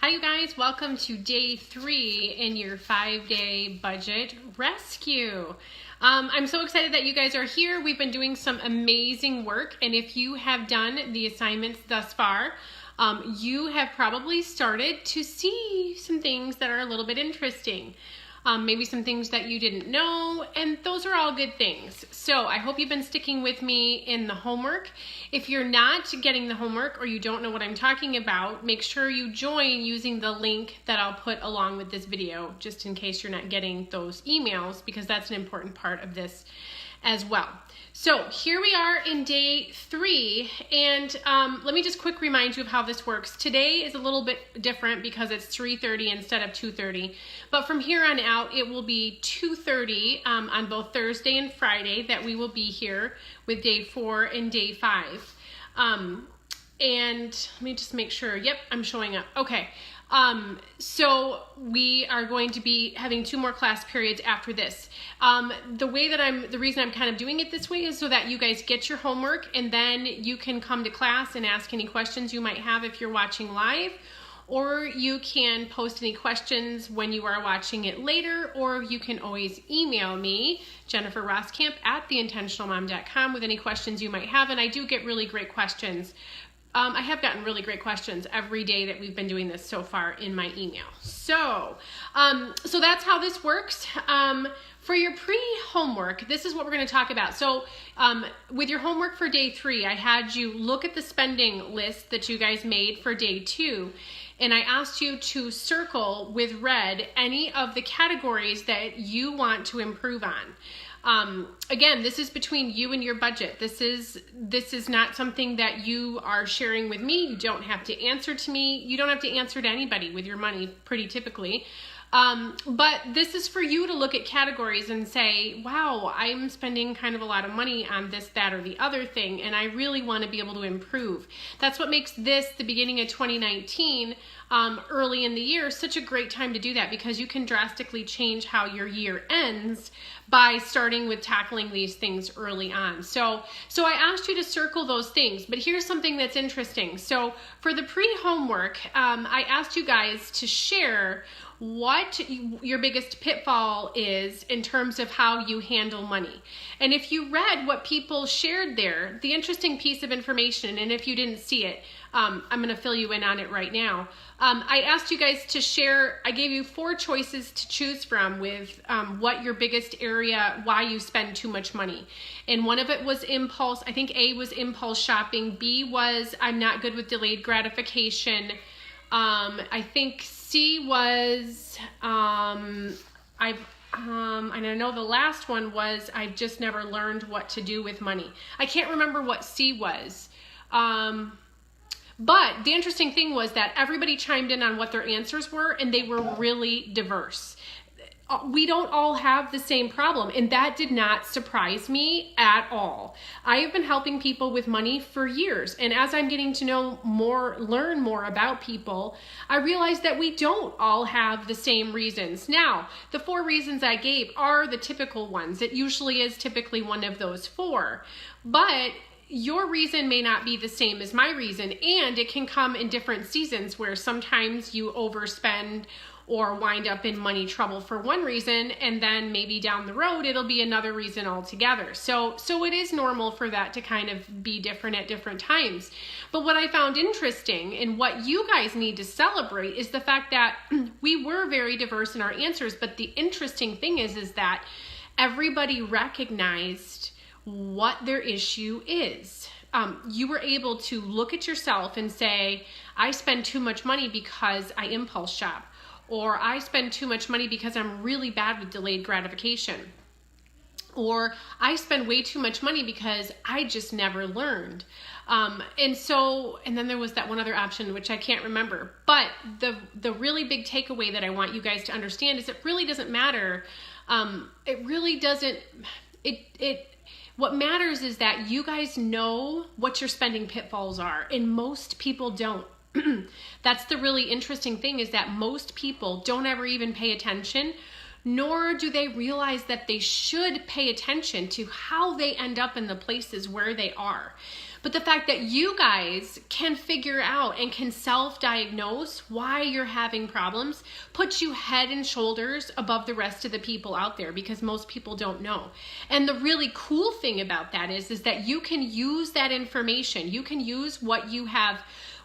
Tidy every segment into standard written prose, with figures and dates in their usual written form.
Hi you guys, welcome to day 3 in your 5-day budget rescue. I'm so excited that you guys are here. We've been doing some amazing work, and if you have done the assignments thus far, you have probably started to see some things that are a little bit interesting. Maybe some things that you didn't know, and those are all good things. So I hope you've been sticking with me in the homework. If you're not getting the homework or you don't know what I'm talking about, make sure you join using the link that I'll put along with this video, just in case you're not getting those emails, because that's an important part of this as well. So here we are in day 3, and let me just quick remind you of how this works. Today is a little bit different because it's 3:30 instead of 2:30, but from here on out it will be 2:30 on both Thursday and Friday that we will be here with day 4 and day 5. And let me just make sure, yep, I'm showing up. Okay. So we are going to be having 2 more class periods after this. The reason I'm kind of doing it this way is so that you guys get your homework, and then you can come to class and ask any questions you might have if you're watching live, or you can post any questions when you are watching it later, or you can always email me, Jennifer Roskamp at theintentionalmom.com, with any questions you might have. And I do get really great questions. I have gotten really great questions every day that we've been doing this so far in my email. So that's how this works. For your pre-homework, this is what we're going to talk about. So with your homework for day 3, I had you look at the spending list that you guys made for day 2, and I asked you to circle with red any of the categories that you want to improve on. Again, this is between you and your budget. This is not something that you are sharing with me. You don't have to answer to me. You don't have to answer to anybody with your money, pretty typically. But this is for you to look at categories and say, wow, I'm spending kind of a lot of money on this, that, or the other thing, and I really want to be able to improve. That's what makes this, the beginning of 2019, early in the year, such a great time to do that, because you can drastically change how your year ends by starting with tackling these things early on. So I asked you to circle those things, but here's something that's interesting. So for the pre-homework, I asked you guys to share what your biggest pitfall is in terms of how you handle money. And if you read what people shared there, the interesting piece of information, and if you didn't see it, I'm going to fill you in on it right now. I asked you guys to share, I gave you 4 choices to choose from with what your biggest area, why you spend too much money. And one of it was impulse. I think A was impulse shopping. B was I'm not good with delayed gratification. I think C was, and I know the last one was I've just never learned what to do with money. I can't remember what C was. But the interesting thing was that everybody chimed in on what their answers were, and they were really diverse. We don't all have the same problem, and that did not surprise me at all. I have been helping people with money for years, and as I'm getting to know more, learn more about people, I realized that we don't all have the same reasons. Now, the 4 reasons I gave are the typical ones. It usually is typically one of those 4, but your reason may not be the same as my reason, and it can come in different seasons where sometimes you overspend or wind up in money trouble for one reason, and then maybe down the road it'll be another reason altogether. So it is normal for that to kind of be different at different times. But what I found interesting and what you guys need to celebrate is the fact that we were very diverse in our answers, but the interesting thing is that everybody recognized what their issue is. You were able to look at yourself and say, I spend too much money because I impulse shop, or I spend too much money because I'm really bad with delayed gratification, or I spend way too much money because I just never learned. And then there was that one other option, which I can't remember. But the really big takeaway that I want you guys to understand is it really doesn't matter. What matters is that you guys know what your spending pitfalls are, and most people don't. That's the really interesting thing, is that most people don't ever even pay attention, nor do they realize that they should pay attention to how they end up in the places where they are. But the fact that you guys can figure out and can self-diagnose why you're having problems puts you head and shoulders above the rest of the people out there, because most people don't know. And the really cool thing about that is that you can use that information. You can use what you have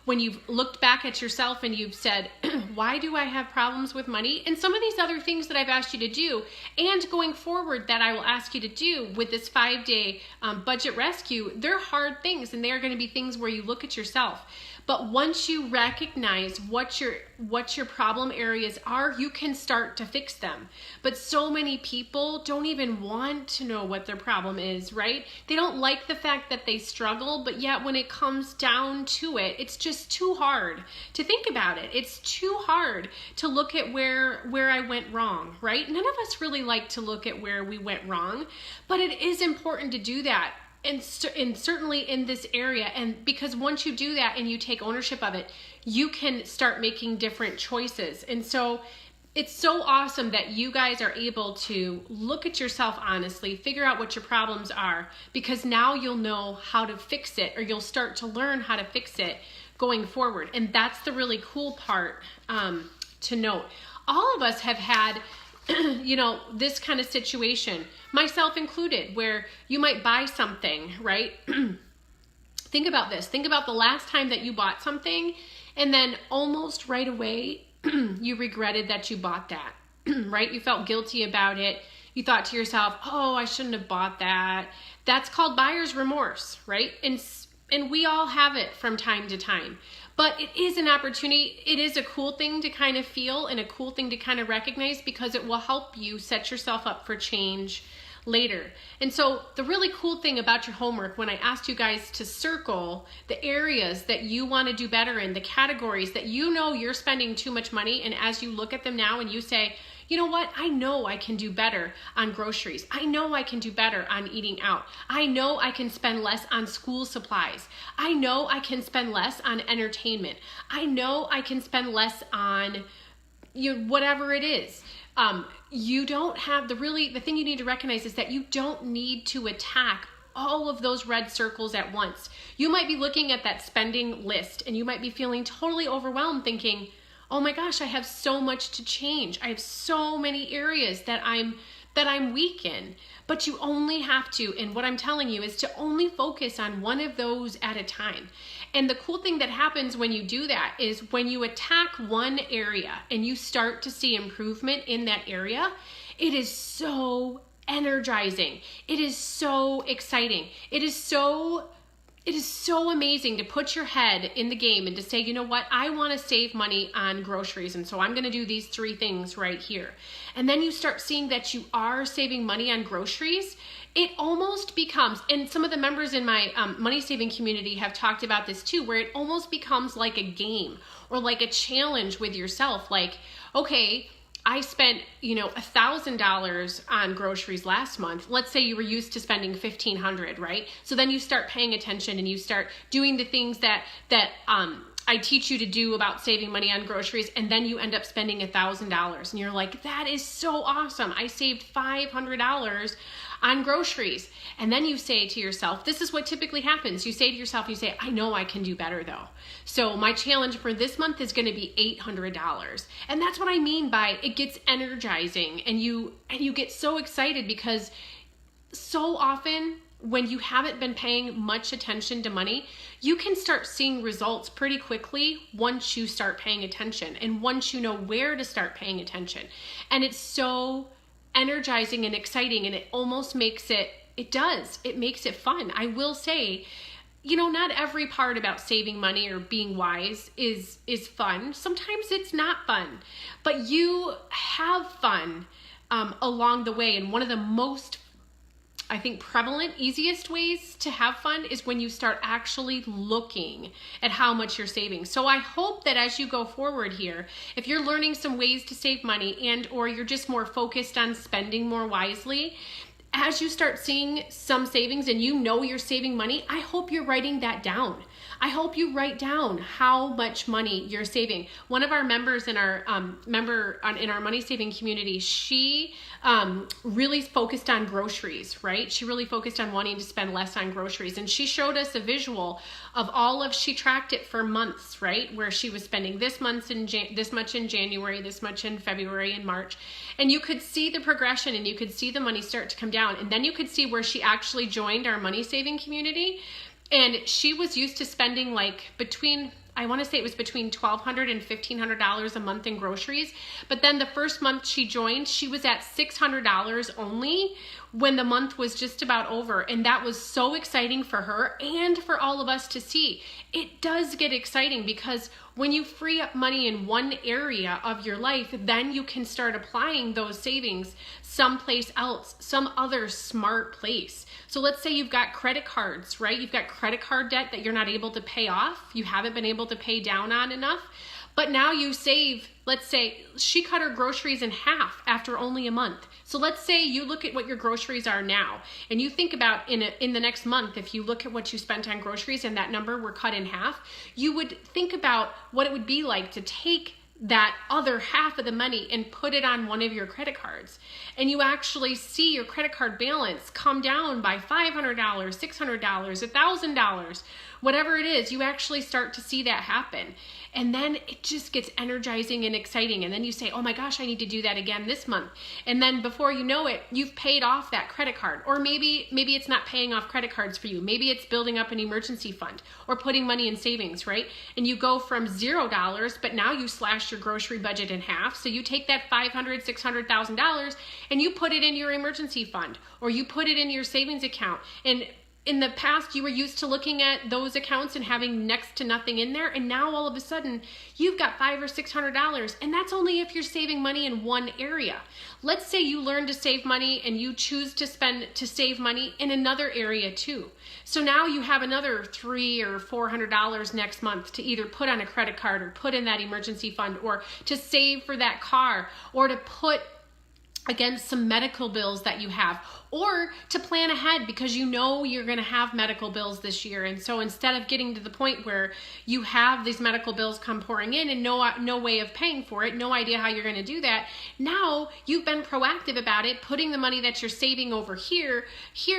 when you've looked back at yourself and you've said, why do I have problems with money? And some of these other things that I've asked you to do, and going forward that I will ask you to do with this 5-day budget rescue, they're hard things, and they're going to be things where you look at yourself. But once you recognize what your problem areas are, you can start to fix them. But so many people don't even want to know what their problem is, right? They don't like the fact that they struggle, but yet when it comes down to it, it's just too hard to think about it. It's too hard to look at where I went wrong, right? None of us really like to look at where we went wrong, but it is important to do that. And certainly in this area, and because once you do that and you take ownership of it, you can start making different choices. And so it's so awesome that you guys are able to look at yourself honestly, figure out what your problems are, because now you'll know how to fix it, or you'll start to learn how to fix it going forward. And that's the really cool part to note. All of us have had this kind of situation, myself included, where you might buy something, right? Think about this. Think about the last time that you bought something, and then almost right away, you regretted that you bought that, right? You felt guilty about it. You thought to yourself, oh, I shouldn't have bought that. That's called buyer's remorse, right? And we all have it from time to time. But it is an opportunity. It is a cool thing to kind of feel, and a cool thing to kind of recognize, because it will help you set yourself up for change later. And so the really cool thing about your homework, when I asked you guys to circle the areas that you want to do better in, the categories that you know you're spending too much money, and as you look at them now and you say, you know what? I know I can do better on groceries. I know I can do better on eating out. I know I can spend less on school supplies. I know I can spend less on entertainment. I know I can spend less on whatever it is. You don't have the thing you need to recognize is that you don't need to attack all of those red circles at once. You might be looking at that spending list and you might be feeling totally overwhelmed, thinking, oh my gosh, I have so much to change. I have so many areas that I'm weak in. But you only have to, and what I'm telling you is to only focus on one of those at a time. And the cool thing that happens when you do that is when you attack one area and you start to see improvement in that area, it is so energizing. It is so exciting. It is so amazing to put your head in the game and to say, you know what, I want to save money on groceries, and so I'm going to do these 3 things right here. And then you start seeing that you are saving money on groceries. It almost becomes, and some of the members in my money saving community have talked about this too, where it almost becomes like a game or like a challenge with yourself. Like, okay, I spent, $1,000 on groceries last month. Let's say you were used to spending $1,500, right? So then you start paying attention and you start doing the things that I teach you to do about saving money on groceries, and then you end up spending $1,000, and you're like, that is so awesome. I saved $500 on groceries. And then you say to yourself, this is what typically happens. You say to yourself, I know I can do better though. So my challenge for this month is going to be $800. And that's what I mean by it gets energizing, and you get so excited, because so often when you haven't been paying much attention to money, you can start seeing results pretty quickly once you start paying attention and once you know where to start paying attention. And it's so energizing and exciting, and it almost makes it makes it fun. I will say, not every part about saving money or being wise is fun. Sometimes it's not fun, but you have fun along the way. And one of the most, I think, prevalent, easiest ways to have fun is when you start actually looking at how much you're saving. So I hope that as you go forward here, if you're learning some ways to save money and or you're just more focused on spending more wisely, as you start seeing some savings and you're saving money, I hope you're writing that down. I hope you write down how much money you're saving. One of our members in our in our money saving community, she really focused on groceries, right? She really focused on wanting to spend less on groceries, and she showed us a visual of she tracked it for months, right? Where she was spending this much in January, this much in February and March, and you could see the progression, and you could see the money start to come down, and then you could see where she actually joined our money saving community, and she was used to spending like I want to say it was between $1,200 and $1,500 a month in groceries. But then the first month she joined, she was at $600 only when the month was just about over. And that was so exciting for her and for all of us to see. It does get exciting because when you free up money in one area of your life, then you can start applying those savings someplace else, some other smart place. So let's say you've got credit cards, right? You've got credit card debt that you're not able to pay off. You haven't been able to pay down on enough. But now you save, let's say she cut her groceries in half after only a month. So let's say you look at what your groceries are now and you think about in the next month, if you look at what you spent on groceries and that number were cut in half, you would think about what it would be like to take that other half of the money and put it on one of your credit cards. And you actually see your credit card balance come down by $500, $600, $1,000, whatever it is, you actually start to see that happen. And then it just gets energizing and exciting. And then you say, oh my gosh, I need to do that again this month. And then before you know it, you've paid off that credit card. Or maybe it's not paying off credit cards for you. Maybe it's building up an emergency fund or putting money in savings, right? And you go from $0, but now you slash your grocery budget in half. So you take that $500,000, $600,000 and you put it in your emergency fund or you put it in your savings account. And in the past, you were used to looking at those accounts and having next to nothing in there. And now all of a sudden you've got $500 or $600. And that's only if you're saving money in one area. Let's say you learn to save money and you choose to save money in another area too. So now you have another $300 or $400 next month to either put on a credit card or put in that emergency fund or to save for that car or to put against some medical bills that you have, or to plan ahead because you know you're going to have medical bills this year. And so instead of getting to the point where you have these medical bills come pouring in and no way of paying for it, no idea how you're going to do that, now you've been proactive about it, putting the money that you're saving over here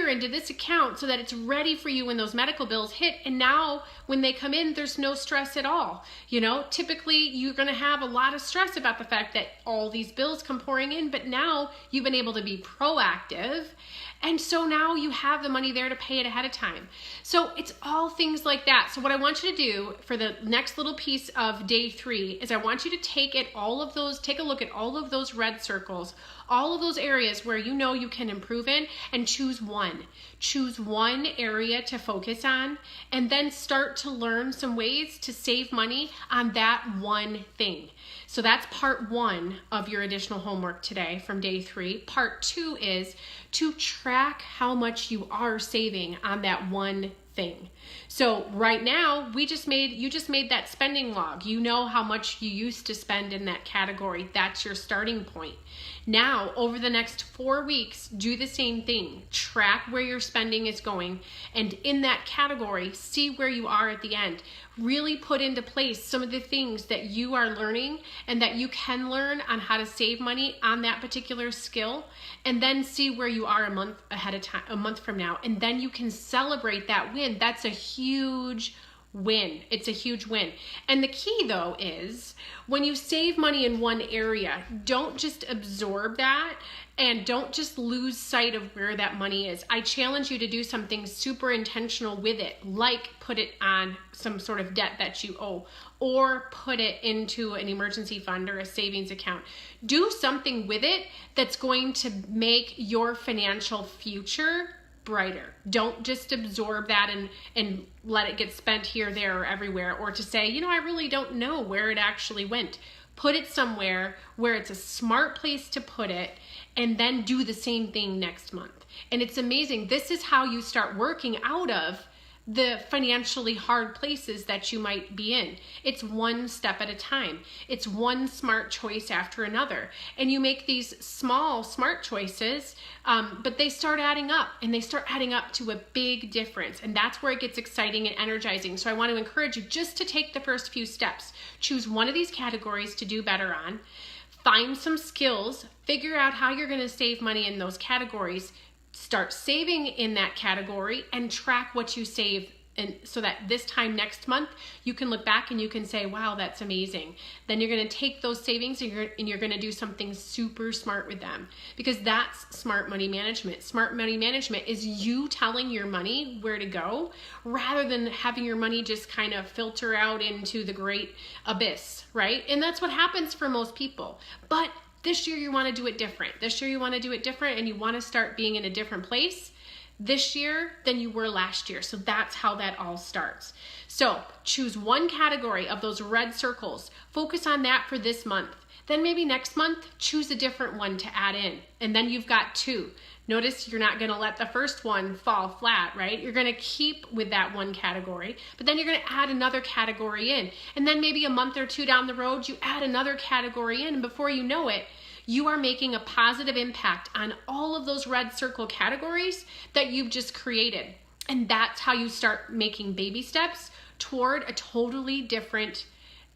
into this account so that it's ready for you when those medical bills hit. And now when they come in, there's no stress at all. You know, typically you're going to have a lot of stress about the fact that all these bills come pouring in, but now you've been able to be proactive. And so now you have the money there to pay it ahead of time. So it's all things like that. So what I want you to do for the next little piece of day 3 is I want you to take a look at all of those red circles, all of those areas where you know you can improve in, and choose one. Choose one area to focus on and then start to learn some ways to save money on that one thing. So that's part 1 of your additional homework today from day 3. Part 2 is to track how much you are saving on that one thing. So right now, you just made that spending log. You know how much you used to spend in that category. That's your starting point. Now, over the next 4 weeks, do the same thing. Track where your spending is going, and in that category, see where you are at the end. Really put into place some of the things that you are learning and that you can learn on how to save money on that particular skill, and then see where you are a month from now, and then you can celebrate that win. That's a huge win. It's a huge win. And the key though is when you save money in one area, don't just absorb that and don't just lose sight of where that money is. I challenge you to do something super intentional with it, like put it on some sort of debt that you owe, or put it into an emergency fund or a savings account. Do something with it that's going to make your financial future brighter. Don't just absorb that and let it get spent here, there, or everywhere, or to say, you know, I really don't know where it actually went. Put it somewhere where it's a smart place to put it, and then do the same thing next month. And it's amazing. This is how you start working out of the financially hard places that you might be in. It's one step at a time. It's one smart choice after another. And you make these small, smart choices, but they start adding up, and they start adding up to a big difference. And that's where it gets exciting and energizing. So I want to encourage you just to take the first few steps. Choose one of these categories to do better on. Find some skills, figure out how you're going to save money in those categories, start saving in that category, and track what you save, and so that this time next month you can look back and you can say, wow, that's amazing. Then you're going to take those savings and you're going to do something super smart with them, because that's smart money management. Smart money management is you telling your money where to go rather than having your money just kind of filter out into the great abyss, right? And that's what happens for most people. But this year you want to do it different. This year you want to do it different, and you want to start being in a different place this year than you were last year. So that's how that all starts. So choose one category of those red circles. Focus on that for this month. Then maybe next month, choose a different one to add in. And then you've got two. Notice you're not going to let the first one fall flat, right? You're going to keep with that one category, but then you're going to add another category in. And then maybe a month or two down the road, you add another category in, and before you know it, you are making a positive impact on all of those red circle categories that you've just created. And that's how you start making baby steps toward a totally different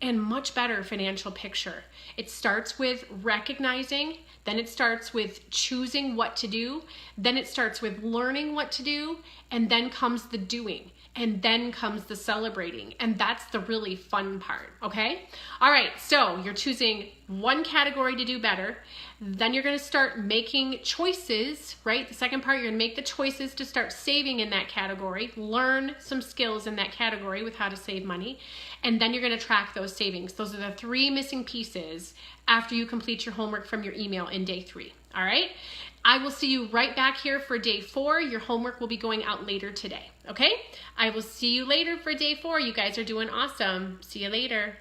and much better financial picture. It starts with recognizing, then it starts with choosing what to do, then it starts with learning what to do, and then comes the doing. And then comes the celebrating. And that's the really fun part, okay? All right, so you're choosing one category to do better. Then you're going to start making choices, right? The second part, you're going to make the choices to start saving in that category. Learn some skills in that category with how to save money. And then you're going to track those savings. Those are the three missing pieces after you complete your homework from your email in day 3, all right? I will see you right back here for day 4. Your homework will be going out later today, okay? I will see you later for day 4. You guys are doing awesome. See you later.